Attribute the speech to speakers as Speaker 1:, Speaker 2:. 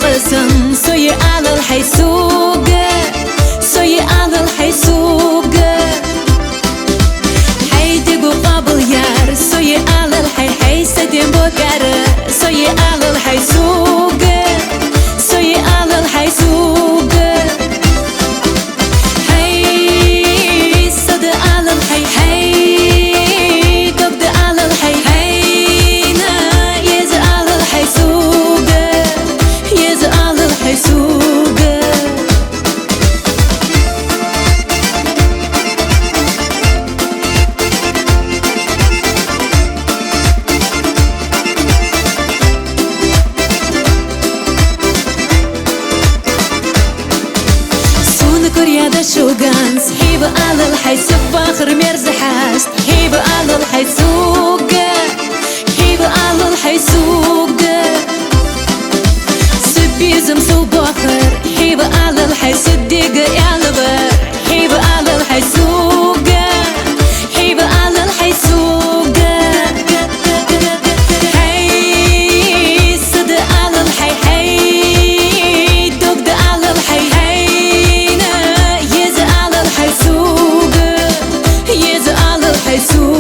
Speaker 1: قسم سوي على الحيسوق سوي على الحيسوق حيدق قبل يار سوي على الحي حيسدين بوكار سوي على الحيسوق سوي على الحيسوق حي صد على الحي حي دق على الحي حينا يز على الحيسوق يز على الحيسوق كريادة شوقان سحيب على الحيسوق باخر مرزحاس حيب على الحيسوق حيب على الحيسوق سبي زمسو باخر حيب على الحيسدق يا لبر حيب على الحيسوق حيب على الحيسوق حي صد على الحي حي دق على الحي حي يز على الحيسوق